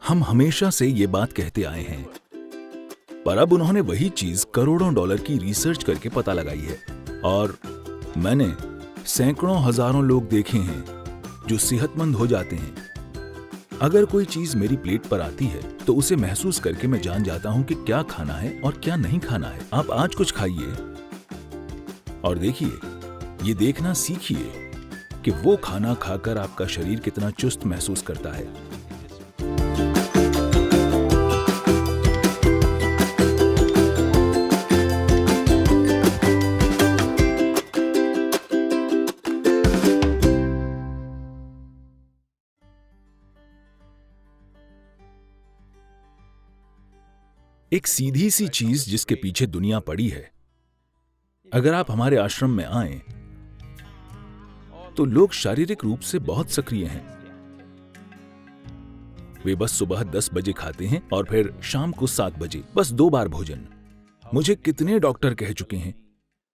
हम हमेशा से ये बात कहते आए हैं, पर अब उन्होंने वही चीज करोड़ों डॉलर की रिसर्च करके पता लगाई है। और मैंने सैकड़ों हजारों लोग देखे हैं जो सेहतमंद हो जाते हैं। अगर कोई चीज मेरी प्लेट पर आती है तो उसे महसूस करके मैं जान जाता हूं कि क्या खाना है और क्या नहीं खाना है। आप आज कुछ खाइए और देखिए, ये देखना सीखिए कि वो खाना खाकर आपका शरीर कितना चुस्त महसूस करता है। एक सीधी सी चीज जिसके पीछे दुनिया पड़ी है। अगर आप हमारे आश्रम में आएं, तो लोग शारीरिक रूप से बहुत सक्रिय हैं। वे बस सुबह 10 बजे खाते हैं और फिर शाम को 7 बजे, बस 2 बार भोजन। मुझे कितने डॉक्टर कह चुके हैं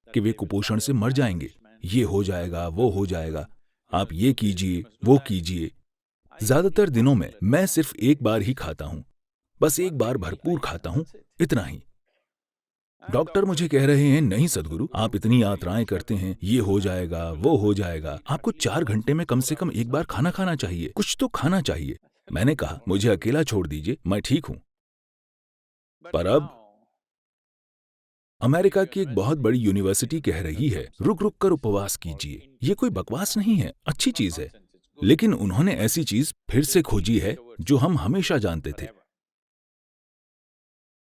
कि वे कुपोषण से मर जाएंगे, ये हो जाएगा, वो हो जाएगा, आप ये कीजिए, वो कीजिए। ज्यादातर दिनों में मैं सिर्फ एक बार ही खाता हूं, बस एक बार भरपूर खाता हूं, इतना ही। डॉक्टर मुझे कह रहे हैं, नहीं सदगुरु, आप इतनी यात्राएं करते हैं, ये हो जाएगा, वो हो जाएगा, आपको 4 घंटे में कम से कम एक बार खाना खाना चाहिए, कुछ तो खाना चाहिए। मैंने कहा, मुझे अकेला छोड़ दीजिए, मैं ठीक हूं। पर अब अमेरिका की एक बहुत बड़ी यूनिवर्सिटी कह रही है, रुक रुक कर उपवास कीजिए। ये कोई बकवास नहीं है, अच्छी चीज है। लेकिन उन्होंने ऐसी चीज फिर से खोजी है जो हम हमेशा जानते थे।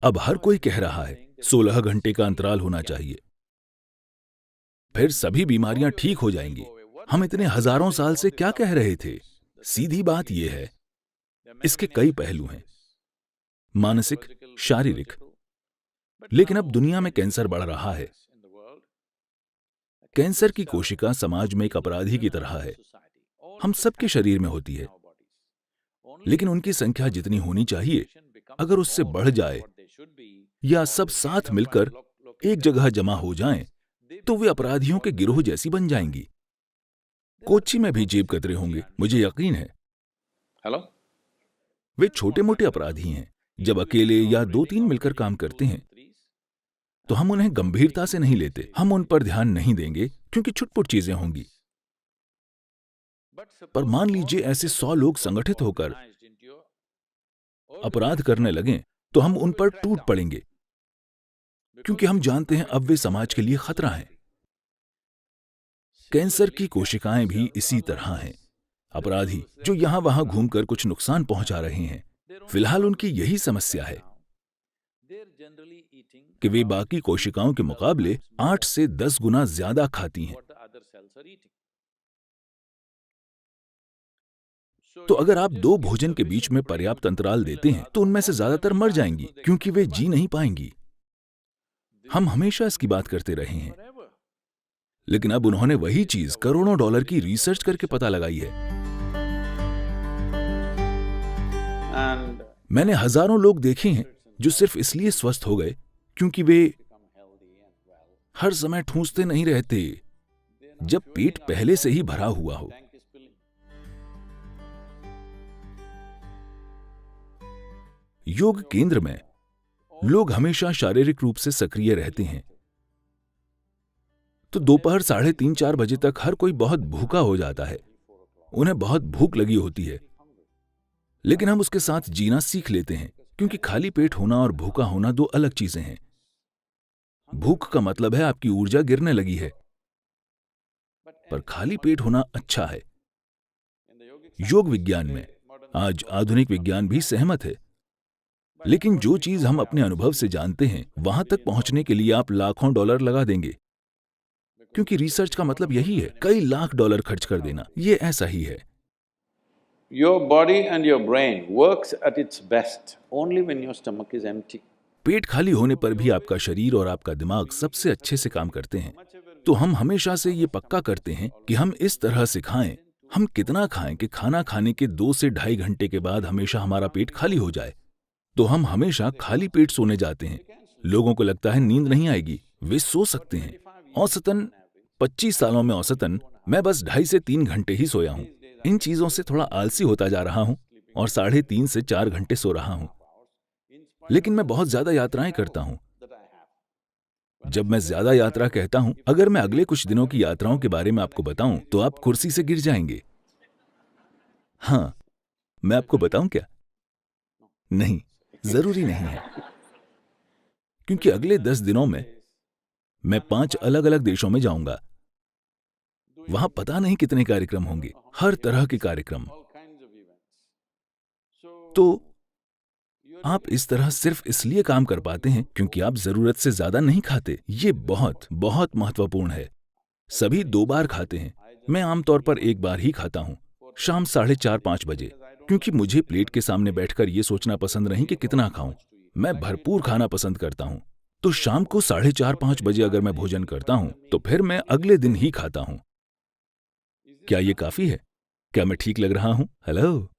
अब हर कोई कह रहा है 16 घंटे का अंतराल होना चाहिए, फिर सभी बीमारियां ठीक हो जाएंगी। हम इतने हजारों साल से क्या कह रहे थे? सीधी बात यह है, इसके कई पहलू हैं, मानसिक, शारीरिक। लेकिन अब दुनिया में कैंसर बढ़ रहा है। कैंसर की कोशिका समाज में एक अपराधी की तरह है। हम सबके शरीर में होती है, लेकिन उनकी संख्या जितनी होनी चाहिए, अगर उससे बढ़ जाए या सब साथ मिलकर एक जगह जमा हो जाएं, तो वे अपराधियों के गिरोह जैसी बन जाएंगी। कोच्चि में भी जेब कतरे होंगे, मुझे यकीन है। हेलो, वे छोटे मोटे अपराधी हैं। जब अकेले या 2-3 मिलकर काम करते हैं, तो हम उन्हें गंभीरता से नहीं लेते। हम उन पर ध्यान नहीं देंगे क्योंकि छुटपुट चीजें होंगी। पर मान लीजिए ऐसे 100 लोग संगठित होकर अपराध करने लगें, तो हम उन पर टूट पड़ेंगे, क्योंकि हम जानते हैं अब वे समाज के लिए खतरा हैं। कैंसर की कोशिकाएं भी इसी तरह हैं, अपराधी जो यहां वहां घूमकर कुछ नुकसान पहुंचा रहे हैं। फिलहाल उनकी यही समस्या है कि वे बाकी कोशिकाओं के मुकाबले 8 से 10 गुना ज्यादा खाती हैं। तो अगर आप 2 भोजन के बीच में पर्याप्त अंतराल देते हैं, तो उनमें से ज्यादातर मर जाएंगी, क्योंकि वे जी नहीं पाएंगी। हम हमेशा इसकी बात करते रहे हैं, लेकिन अब उन्होंने वही चीज करोड़ों डॉलर की रिसर्च करके पता लगाई है। मैंने हजारों लोग देखे हैं जो सिर्फ इसलिए स्वस्थ हो गए क्योंकि वे हर समय ठूंसते नहीं रहते, जब पेट पहले से ही भरा हुआ हो। योग केंद्र में लोग हमेशा शारीरिक रूप से सक्रिय रहते हैं, तो दोपहर 3:30-4 बजे तक हर कोई बहुत भूखा हो जाता है। उन्हें बहुत भूख लगी होती है, लेकिन हम उसके साथ जीना सीख लेते हैं, क्योंकि खाली पेट होना और भूखा होना 2 अलग चीजें हैं। भूख का मतलब है आपकी ऊर्जा गिरने लगी है, पर खाली पेट होना अच्छा है। योग विज्ञान में आज आधुनिक विज्ञान भी सहमत है, लेकिन जो चीज हम अपने अनुभव से जानते हैं, वहां तक पहुंचने के लिए आप लाखों डॉलर लगा देंगे, क्योंकि रिसर्च का मतलब यही है, कई लाख डॉलर खर्च कर देना। ये ऐसा ही है। your body and your brain works at its best only when your stomach is empty. पेट खाली होने पर भी आपका शरीर और आपका दिमाग सबसे अच्छे से काम करते हैं। तो हम हमेशा से ये पक्का करते हैं कि हम इस तरह से खाएं, हम कितना खाएं कि खाना खाने के 2 से 2.5 घंटे के बाद हमेशा हमारा पेट खाली हो जाए। तो हम हमेशा खाली पेट सोने जाते हैं। लोगों को लगता है नींद नहीं आएगी, वे सो सकते हैं। औसतन 25 सालों में औसतन मैं बस 2.5 से 3 घंटे ही सोया हूं। इन चीजों से थोड़ा आलसी होता जा रहा हूं, और 3.5 से 4 घंटे सो रहा हूं। लेकिन मैं बहुत ज्यादा यात्राएं करता हूं। जब मैं ज्यादा यात्रा कहता हूं, अगर मैं अगले कुछ दिनों की यात्राओं के बारे में आपको बताऊं तो आप कुर्सी से गिर जाएंगे। हाँ, मैं आपको बताऊं क्या? नहीं, जरूरी नहीं है, क्योंकि अगले 10 दिनों में मैं 5 अलग अलग देशों में जाऊंगा। वहां पता नहीं कितने कार्यक्रम होंगे, हर तरह के कार्यक्रम। तो आप इस तरह सिर्फ इसलिए काम कर पाते हैं क्योंकि आप जरूरत से ज्यादा नहीं खाते। ये बहुत बहुत महत्वपूर्ण है। सभी 2 बार खाते हैं। मैं आमतौर पर 1 बार ही खाता हूं, शाम 4:30-5 बजे, क्योंकि मुझे प्लेट के सामने बैठकर ये सोचना पसंद नहीं कि कितना खाऊं। मैं भरपूर खाना पसंद करता हूं। तो शाम को 4:30-5 बजे अगर मैं भोजन करता हूं तो फिर मैं अगले दिन ही खाता हूं। क्या ये काफी है? क्या मैं ठीक लग रहा हूं? हेलो?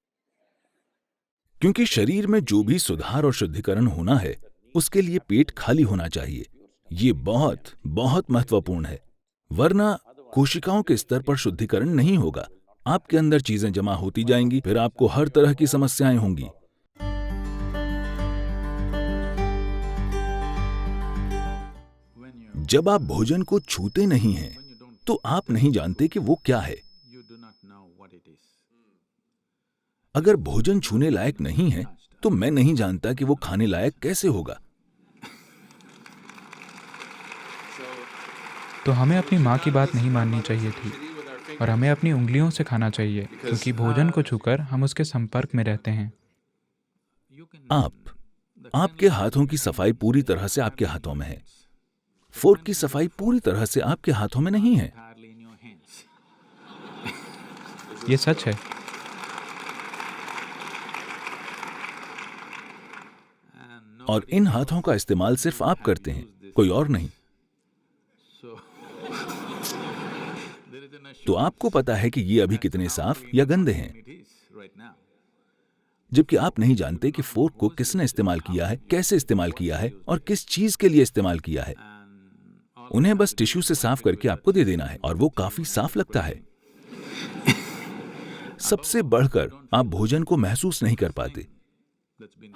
क्योंकि शरीर में जो भी सुधार और शुद्धिकरण होना है, उसके लिए पेट खाली होना चाहिए। ये बहुत बहुत महत्वपूर्ण है, वरना कोशिकाओं के स्तर पर शुद्धिकरण नहीं होगा। आपके अंदर चीजें जमा होती जाएंगी, फिर आपको हर तरह की समस्याएं होंगी। जब आप भोजन को छूते नहीं हैं, तो आप नहीं जानते कि वो क्या है। अगर भोजन छूने लायक नहीं है, तो मैं नहीं जानता कि वो खाने लायक कैसे होगा। तो हमें अपनी माँ की बात नहीं माननी चाहिए थी और हमें अपनी उंगलियों से खाना चाहिए, क्योंकि भोजन को छूकर हम उसके संपर्क में रहते हैं। आपके हाथों की सफाई पूरी तरह से आपके हाथों में है। फोर्क की सफाई पूरी तरह से आपके हाथों में नहीं है। ये सच है। और इन हाथों का इस्तेमाल सिर्फ आप करते हैं, कोई और नहीं। तो आपको पता है कि ये अभी कितने साफ या गंदे हैं, जबकि आप नहीं जानते कि फोर्क को किसने इस्तेमाल किया है, कैसे इस्तेमाल किया है और किस चीज के लिए इस्तेमाल किया है। उन्हें बस टिश्यू से साफ करके आपको दे देना है और वो काफी साफ लगता है। सबसे बढ़कर आप भोजन को महसूस नहीं कर पाते।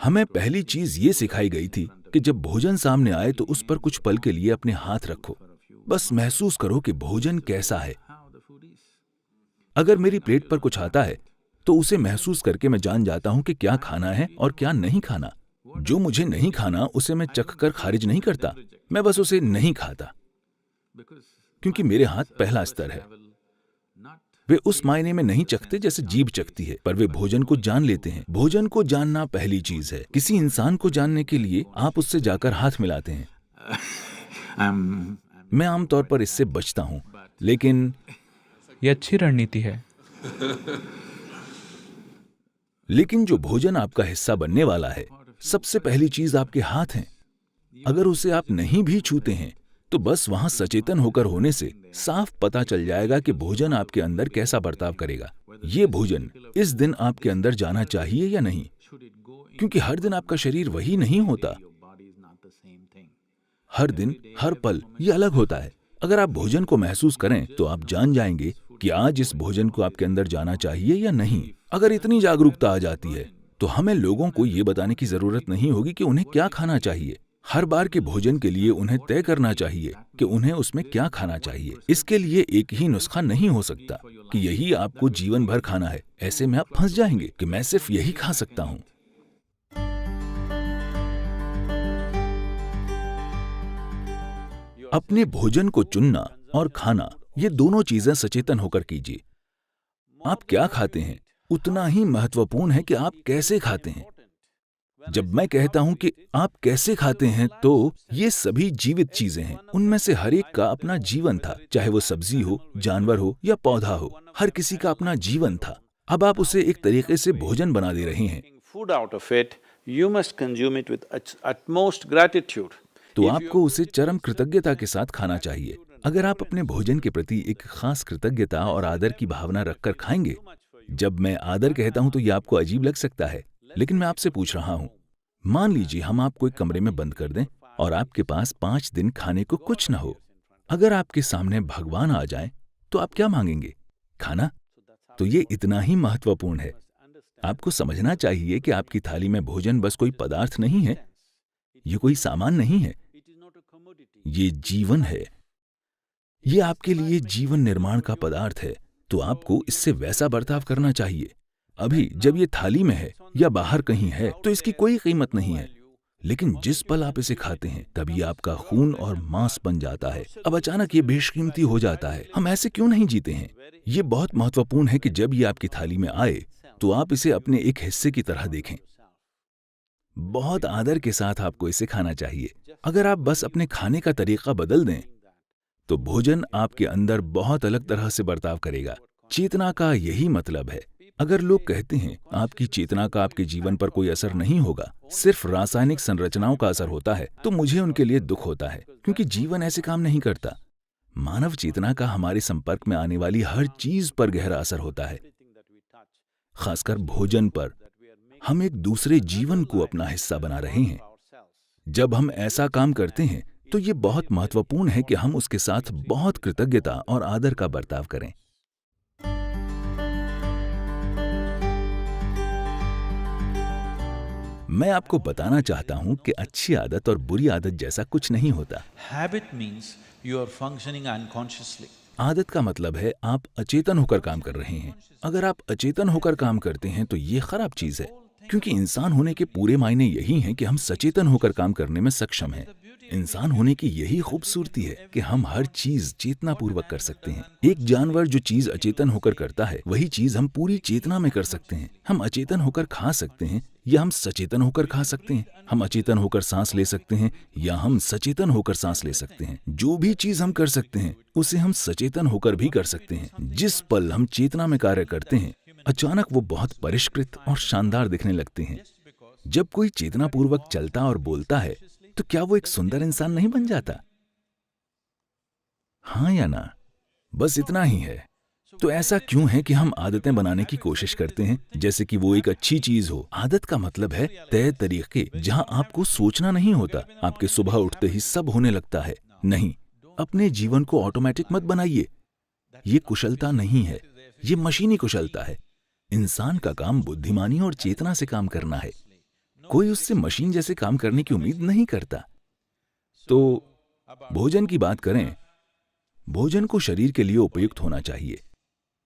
हमें पहली चीज ये सिखाई गई थी कि जब भोजन सामने आए तो उस पर कुछ पल के लिए अपने हाथ रखो, बस महसूस करो कि भोजन कैसा है। अगर मेरी प्लेट पर कुछ आता है तो उसे महसूस करके मैं जान जाता हूं कि क्या खाना है और क्या नहीं खाना। जो मुझे नहीं खाना उसे मैं चखकर खारिज नहीं करता, मैं बस उसे नहीं खाता, क्योंकि मेरे हाथ पहला स्तर है। वे उस मायने में नहीं चखते जैसे जीभ चखती है, पर वे भोजन को जान लेते हैं। भोजन को जानना पहली चीज है। किसी इंसान को जानने के लिए आप उससे जाकर हाथ मिलाते हैं। मैं आमतौर पर इससे बचता हूं, लेकिन ये अच्छी रणनीति है। लेकिन जो भोजन आपका हिस्सा बनने वाला है, सबसे पहली चीज आपके हाथ हैं। अगर उसे आप नहीं भी छूते हैं तो बस वहां सचेतन होकर होने से साफ पता चल जाएगा कि भोजन आपके अंदर कैसा बर्ताव करेगा। ये भोजन इस दिन आपके अंदर जाना चाहिए या नहीं, क्योंकि हर दिन आपका शरीर वही नहीं होता। हर दिन, हर पल ये अलग होता है। अगर आप भोजन को महसूस करें तो आप जान जाएंगे कि आज इस भोजन को आपके अंदर जाना चाहिए या नहीं। अगर इतनी जागरूकता आ जाती है तो हमें लोगों को ये बताने की जरूरत नहीं होगी कि उन्हें क्या खाना चाहिए। हर बार के भोजन के लिए उन्हें तय करना चाहिए कि उन्हें उसमें क्या खाना चाहिए। इसके लिए एक ही नुस्खा नहीं हो सकता कि यही आपको जीवन भर खाना है। ऐसे में आप फंस जाएंगे कि मैं सिर्फ यही खा सकता हूं। अपने भोजन को चुनना और खाना, ये दोनों चीजें सचेतन होकर कीजिए। आप क्या खाते हैं उतना ही महत्वपूर्ण है कि आप कैसे खाते हैं। जब मैं कहता हूं कि आप कैसे खाते हैं, तो ये सभी जीवित चीजें हैं। उनमें से हर एक का अपना जीवन था, चाहे वो सब्जी हो, जानवर हो या पौधा हो। हर किसी का अपना जीवन था। अब आप उसे एक तरीके से भोजन बना दे रहे हैं। तो आपको उसे चरम कृतज्ञता के साथ खाना चाहिए। अगर आप अपने भोजन के प्रति एक खास कृतज्ञता और आदर की भावना रखकर खाएंगे। जब मैं आदर कहता हूं तो यह आपको अजीब लग सकता है, लेकिन मैं आपसे पूछ रहा हूं, मान लीजिए हम आपको एक कमरे में बंद कर दें और आपके पास 5 दिन खाने को कुछ न हो। अगर आपके सामने भगवान आ जाए तो आप क्या मांगेंगे? खाना। तो ये इतना ही महत्वपूर्ण है। आपको समझना चाहिए कि आपकी थाली में भोजन बस कोई पदार्थ नहीं है, ये कोई सामान नहीं है, ये जीवन है। ये आपके लिए जीवन निर्माण का पदार्थ है, तो आपको इससे वैसा बर्ताव करना चाहिए। अभी जब ये थाली में है या बाहर कहीं है तो इसकी कोई कीमत नहीं है, लेकिन जिस पल आप इसे खाते हैं तभी आपका खून और मांस बन जाता है। अब अचानक ये बेशकीमती हो जाता है। हम ऐसे क्यों नहीं जीते हैं? ये बहुत महत्वपूर्ण है कि जब ये आपकी थाली में आए तो आप इसे अपने एक हिस्से की तरह देखें। बहुत आदर के साथ आपको इसे खाना चाहिए। अगर आप बस अपने खाने का तरीका बदल दें तो भोजन आपके अंदर बहुत अलग तरह से बर्ताव करेगा। चेतना का यही मतलब है। अगर लोग कहते हैं आपकी चेतना का आपके जीवन पर कोई असर नहीं होगा, सिर्फ रासायनिक संरचनाओं का असर होता है, तो मुझे उनके लिए दुख होता है, क्योंकि जीवन ऐसे काम नहीं करता। मानव चेतना का हमारे संपर्क में आने वाली हर चीज पर गहरा असर होता है, खासकर भोजन पर। हम एक दूसरे जीवन को अपना हिस्सा बना रहे हैं। जब हम ऐसा काम करते हैं तो ये बहुत महत्वपूर्ण है कि हम उसके साथ बहुत कृतज्ञता और आदर का बर्ताव करें। मैं आपको बताना चाहता हूं कि अच्छी आदत और बुरी आदत जैसा कुछ नहीं होता। Habit means you are functioning unconsciously. आदत का मतलब है आप अचेतन होकर काम कर रहे हैं। अगर आप अचेतन होकर काम करते हैं तो ये खराब चीज है, क्योंकि इंसान होने के पूरे मायने यही हैं कि हम सचेतन होकर काम करने में सक्षम हैं। इंसान होने की यही खूबसूरती है कि हम हर चीज चेतनापूर्वक कर सकते हैं। एक जानवर जो चीज अचेतन होकर करता है वही चीज हम पूरी चेतना में कर सकते हैं। हम अचेतन होकर खा सकते हैं या हम सचेतन होकर खा सकते हैं। हम अचेतन होकर सांस ले सकते हैं या हम सचेतन होकर सांस ले सकते हैं। जो भी चीज हम कर सकते हैं उसे हम सचेतन होकर भी कर सकते हैं। जिस पल हम चेतना में कार्य करते हैं अचानक वो बहुत परिष्कृत और शानदार दिखने लगते हैं। जब कोई चेतनापूर्वक चलता और बोलता है तो क्या वो एक सुंदर इंसान नहीं बन जाता? हाँ या ना? बस इतना ही है। तो ऐसा क्यों है कि हम आदतें बनाने की कोशिश करते हैं जैसे कि वो एक अच्छी चीज हो? आदत का मतलब है तय तरीके जहां आपको सोचना नहीं होता। आपके सुबह उठते ही सब होने लगता है। नहीं, अपने जीवन को ऑटोमेटिक मत बनाइए। ये कुशलता नहीं है, ये मशीनी कुशलता है। इंसान का काम बुद्धिमानी और चेतना से काम करना है। कोई उससे मशीन जैसे काम करने की उम्मीद नहीं करता। तो भोजन की बात करें, भोजन को शरीर के लिए उपयुक्त होना चाहिए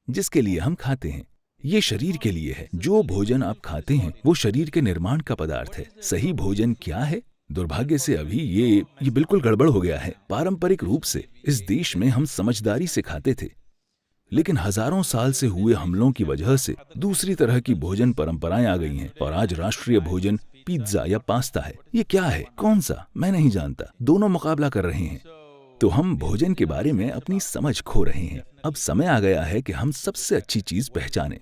जिसके लिए हम खाते हैं। ये शरीर के लिए है। जो भोजन आप खाते हैं वो शरीर के निर्माण का पदार्थ है। सही भोजन क्या है? दुर्भाग्य से अभी ये बिल्कुल गड़बड़ हो गया है। पारंपरिक रूप से इस देश में हम समझदारी से खाते थे, लेकिन हजारों साल से हुए हमलों की वजह से दूसरी तरह की भोजन परंपराएं आ गई हैं और आज राष्ट्रीय भोजन पिज्जा या पास्ता है। ये क्या है? कौन सा? मैं नहीं जानता। दोनों मुकाबला कर रहे हैं। तो हम भोजन के बारे में अपनी समझ खो रहे हैं। अब समय आ गया है कि हम सबसे अच्छी चीज पहचानें।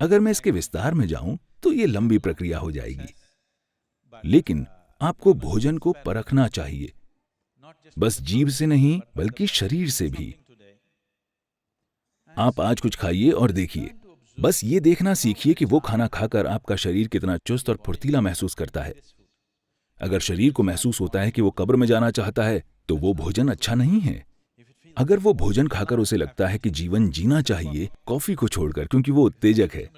अगर मैं इसके विस्तार में जाऊं तो ये लंबी प्रक्रिया हो जाएगी, लेकिन आपको भोजन को परखना चाहिए, बस जीभ से नहीं बल्कि शरीर से भी। आप आज कुछ खाइए और देखिए। बस ये देखना सीखिए कि वो खाना खाकर आपका शरीर कितना चुस्त और फुर्तीला महसूस करता है। अगर शरीर को महसूस होता है कि वो कब्र में जाना चाहता है तो वो भोजन अच्छा नहीं है। अगर वो भोजन खाकर उसे लगता है कि जीवन जीना चाहिए, कॉफी को छोड़कर, क्योंकि वो उत्तेजक है।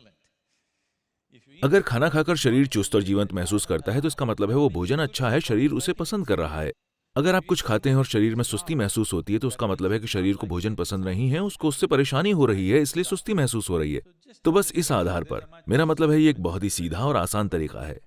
अगर खाना खाकर शरीर चुस्त और जीवंत महसूस करता है तो इसका मतलब है वो भोजन अच्छा है, शरीर उसे पसंद कर रहा है। अगर आप कुछ खाते हैं और शरीर में सुस्ती महसूस होती है तो उसका मतलब है कि शरीर को भोजन पसंद नहीं है, उसको उससे परेशानी हो रही है, इसलिए सुस्ती महसूस हो रही है। तो बस इस आधार पर मेरा मतलब है ये एक बहुत ही सीधा और आसान तरीका है।